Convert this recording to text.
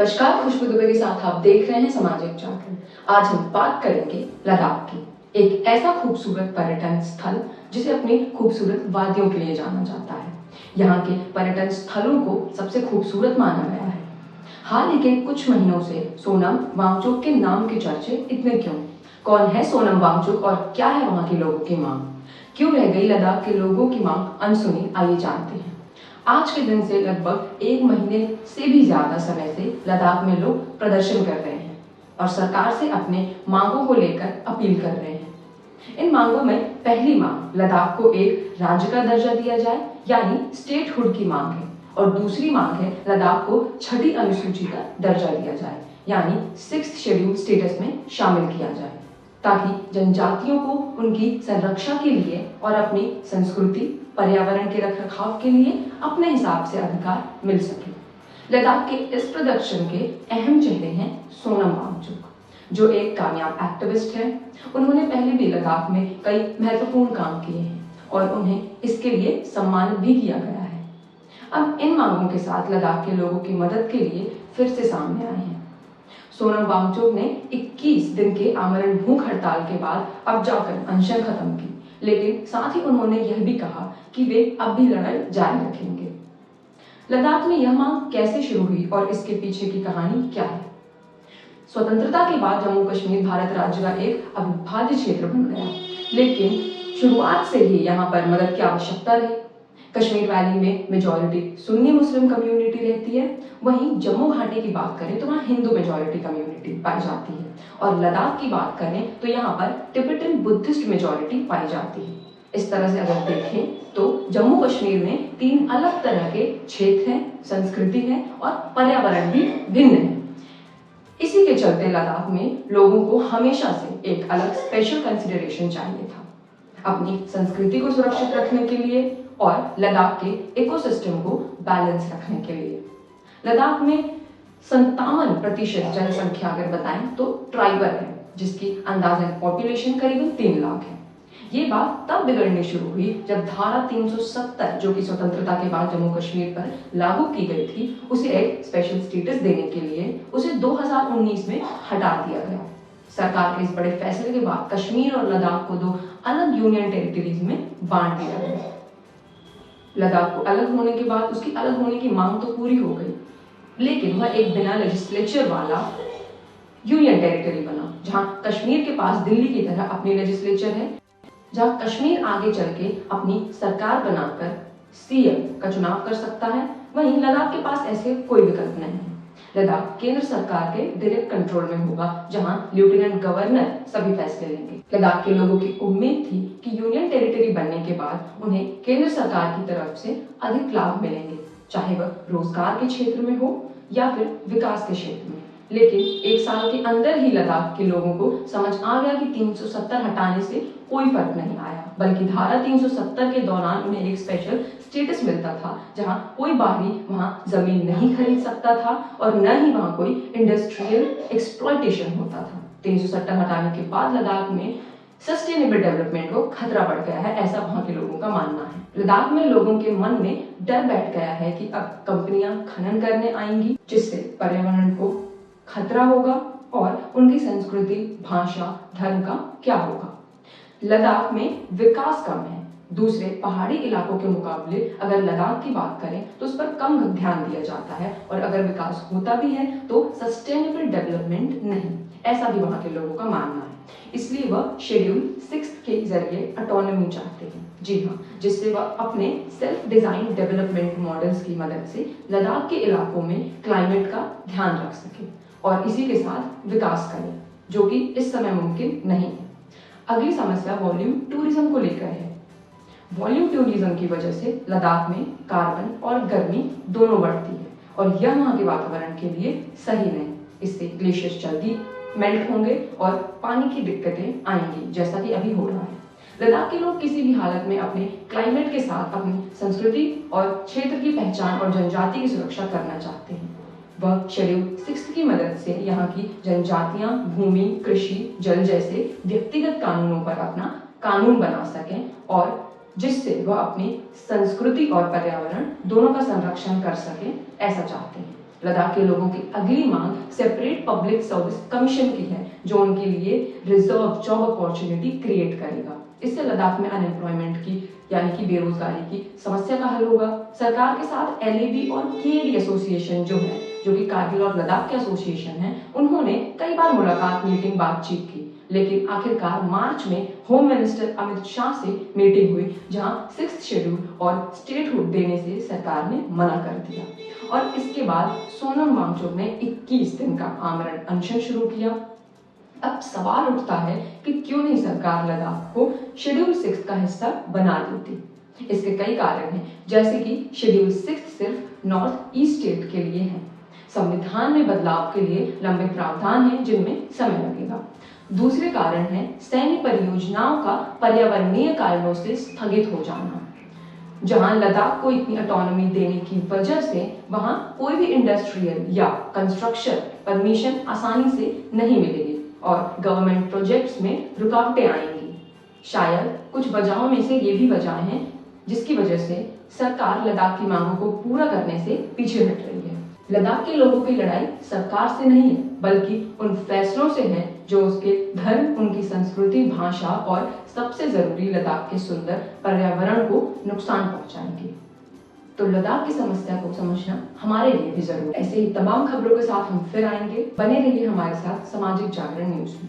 नमस्कार, खुशबू दुबे के साथ आप देख रहे हैं सामाजिक जागरण। आज हम बात करेंगे लद्दाख की, एक ऐसा खूबसूरत पर्यटन स्थल जिसे अपनी खूबसूरत वादियों के लिए जाना जाता है। यहाँ के पर्यटन स्थलों को सबसे खूबसूरत माना गया है। हाल ही के कुछ महीनों से सोनम वांगचुक के नाम के चर्चे इतने क्यों? कौन है सोनम वांगचुक और क्या है वहाँ के लोगों की मांग? क्यों रह गई लद्दाख के लोगों की मांग अनसुनी? आइए जानते हैं। आज के दिन से लगभग 1 महीने से भी ज्यादा समय से लद्दाख में लोग प्रदर्शन कर रहे हैं और सरकार से अपने मांगों को लेकर अपील कर रहे हैं। इन मांगों में पहली मांग लद्दाख को एक राज्य का दर्जा दिया जाए, यानी स्टेटहुड की मांग है, और दूसरी मांग है लद्दाख को छठी अनुसूची का दर्जा दिया जाए, यानी 6th शेड्यूल स्टेटस में शामिल किया जाए, ताकि जनजातियों को उनकी संरक्षा के लिए और अपनी संस्कृति पर्यावरण के रखरखाव के लिए अपने हिसाब से अधिकार मिल सके। लद्दाख के इस प्रदर्शन के अहम चेहरे हैं सोनम वांगचुक, जो एक कामयाब एक्टिविस्ट हैं। उन्होंने पहले भी लद्दाख में कई महत्वपूर्ण काम किए हैं और उन्हें इसके लिए सम्मानित भी किया गया है। अब इन मांगों के साथ लद्दाख के लोगों की मदद के लिए फिर से सामने आए हैं। सोनम वांगचुक ने 21 दिन के आमरण भूख हड़ताल के बाद अब जाकर अनशन खत्म की, लेकिन साथ ही उन्होंने यह भी कहा कि वे अब भी लड़ाई जारी रखेंगे। लद्दाख में यह मांग कैसे शुरू हुई और इसके पीछे की कहानी क्या है? स्वतंत्रता के बाद जम्मू कश्मीर भारत राज्य का एक अविभाज्य क्षेत्र बन गया, लेकिन शुरुआत से ही यहाँ पर मदद की आवश्यकता रही। कश्मीर वैली में मेजॉरिटी सुन्नी मुस्लिम कम्युनिटी रहती है, वहीं जम्मू घाटी की बात करें तो वहाँ हिंदू मेजॉरिटी कम्युनिटी पाई जाती है, और लद्दाख की बात करें तो यहाँ पर टिबेटन बुद्धिस्ट मेजॉरिटी पाई जाती है। इस तरह से अगर देखें तो जम्मू कश्मीर में 3 अलग तरह के क्षेत्र हैं, संस्कृति है और पर्यावरण भी भिन्न है। इसी के चलते लद्दाख में लोगों को हमेशा से एक अलग स्पेशल कंसिडरेशन चाहिए था, अपनी संस्कृति को सुरक्षित रखने के लिए और लद्दाख के इकोसिस्टम को बैलेंस रखने के लिए। लद्दाख में 57% जनसंख्या अगर बताएं तो ट्राइबल है, जिसकी अंदाजन पॉपुलेशन करीबन 3 लाख है। ये बात तब बिगड़नी शुरू हुई जब धारा 370, जो कि स्वतंत्रता के बाद जम्मू कश्मीर पर लागू की गई थी, उसे एक स्पेशल स्टेटस देने के लिए उसे 2019 में हटा दिया गया। सरकार के इस बड़े फैसले के बाद कश्मीर और लद्दाख को 2 अलग यूनियन टेरिटरीज में बांट दिया गया। लद्दाख को अलग होने के बाद उसकी अलग होने की मांग तो पूरी हो गई, लेकिन वह एक बिना लेजिस्लेचर वाला यूनियन टेरिटरी बना, जहां कश्मीर के पास दिल्ली की तरह अपनी लेजिस्लेचर है, जहां कश्मीर आगे चल के अपनी सरकार बनाकर सीएम का चुनाव कर सकता है। वहीं लद्दाख के पास ऐसे कोई विकल्प नहीं है। लद्दाख केंद्र सरकार के डायरेक्ट कंट्रोल में होगा, जहां लेफ्टिनेंट गवर्नर सभी फैसले लेंगे। लद्दाख के लोगों की उम्मीद थी कि यूनियन टेरिटरी बनने के बाद उन्हें केंद्र सरकार की तरफ से अधिक लाभ मिलेंगे, चाहे वह रोजगार के क्षेत्र में हो या फिर विकास के क्षेत्र में। लेकिन 1 साल के अंदर ही लद्दाख के लोगों को समझ आ गया कि 370 हटाने से कोई फर्क नहीं आया, बल्कि धारा 370 के दौरान उन्हें एक स्पेशल स्टेटस मिलता था, जहां कोई बाहरी वहां जमीन नहीं खरीद सकता था और न ही वहां कोई इंडस्ट्रियल एक्सप्लॉयटेशन होता था। 370 हटाने के बाद लद्दाख में सस्टेनेबल डेवलपमेंट को खतरा बढ़ गया है, ऐसा वहां के लोगों का मानना है। लद्दाख में लोगों के मन में डर बैठ गया है कि अब कंपनियां खनन करने आएंगी, जिससे पर्यावरण को खतरा होगा और उनकी संस्कृति, भाषा, धर्म का क्या होगा। लद्दाख में विकास कम है। दूसरे पहाड़ी इलाकों के मुकाबले अगर लद्दाख की बात करें तो उस पर कम ध्यान दिया जाता है, और अगर विकास होता भी है तो सस्टेनेबल डेवलपमेंट नहीं, ऐसा भी वहां के लोगों का मानना है। इसलिए वह शेड्यूल 6 के जरिए ऑटोनॉमी चाहते हैं। जी हाँ, जिससे वह अपने सेल्फ डिजाइन डेवलपमेंट मॉडल्स की मदद से लद्दाख के इलाकों में क्लाइमेट का ध्यान रख सके और इसी के साथ विकास करें, जो कि इस समय मुमकिन नहीं है। अगली समस्या वॉल्यूम टूरिज्म को लेकर है। वॉल्यूम टूरिज्म की वजह से लद्दाख में कार्बन और गर्मी दोनों बढ़ती है, और यह वहां के वातावरण के लिए सही नहीं। इससे ग्लेशियर्स जल्दी मेल्ट होंगे और पानी की दिक्कतें आएंगी, जैसा कि अभी हो रहा है। लद्दाख के लोग किसी भी हालत में अपने क्लाइमेट के साथ अपनी संस्कृति और क्षेत्र की पहचान और जनजाति की सुरक्षा करना चाहते हैं। वह शेड्यूल 6 की मदद से यहाँ की जनजातियां भूमि, कृषि, जल जैसे व्यक्तिगत कानूनों पर अपना कानून बना सकें, और जिससे वह अपनी संस्कृति और पर्यावरण दोनों का संरक्षण कर सकें, ऐसा चाहते हैं। लद्दाख के लोगों की अगली मांग सेपरेट पब्लिक सर्विस कमीशन की है, जो उनके लिए रिजर्व जॉब अपॉर्चुनिटी क्रिएट करेगा। इससे लद्दाख में अनएम्प्लॉयमेंट की यानी कि बेरोजगारी की समस्या का हल होगा। सरकार के साथ LAB और KAD एसोसिएशन जो कि कारगिल और लद्दाख के एसोसिएशन है, उन्होंने कई बार मुलाकात, मीटिंग, बातचीत की, लेकिन आखिरकार मार्च में होम मिनिस्टर अमित शाह से मीटिंग हुई, जहां 6th शेड्यूल और स्टेटहुड देने से सरकार ने मना कर दिया। और इसके बाद सोनम वांगचुक ने 21 दिन का आमरण अनशन शुरू किया। अब सवाल उठता है कि क्यों नहीं सरकार लद्दाख को शेड्यूल 6 का हिस्सा बना देती। इसके कई कारण हैं, जैसे कि शेड्यूल 6 सिर्फ नॉर्थ ईस्ट स्टेट के लिए है। संविधान में बदलाव के लिए लंबे प्रावधान हैं, जिनमें समय लगेगा। दूसरे कारण है सैन्य परियोजनाओं का पर्यावरणीय कारणों से स्थगित हो जाना। जहां लद्दाख को इतनी ऑटोनॉमी देने की वजह से वहां कोई भी इंडस्ट्रियल या कंस्ट्रक्शन परमिशन आसानी से नहीं मिलेगी और गवर्नमेंट प्रोजेक्ट्स में रुकावटें आएंगी। शायद कुछ वजहों में से ये भी वजह हैं जिसकी वजह से सरकार लद्दाख की मांगों को पूरा करने से पीछे हट रही है। लद्दाख के लोगों की लड़ाई सरकार से नहीं है, बल्कि उन फैसलों से है जो उसके धर्म, उनकी संस्कृति, भाषा और सबसे जरूरी लद्दाख के सुंदर पर्यावरण को नुकसान पहुंचाएंगे। तो लद्दाख की समस्या को समझना हमारे लिए भी जरूरी है। ऐसे ही तमाम खबरों के साथ हम फिर आएंगे। बने रहिए हमारे साथ सामाजिक जागरण न्यूज में।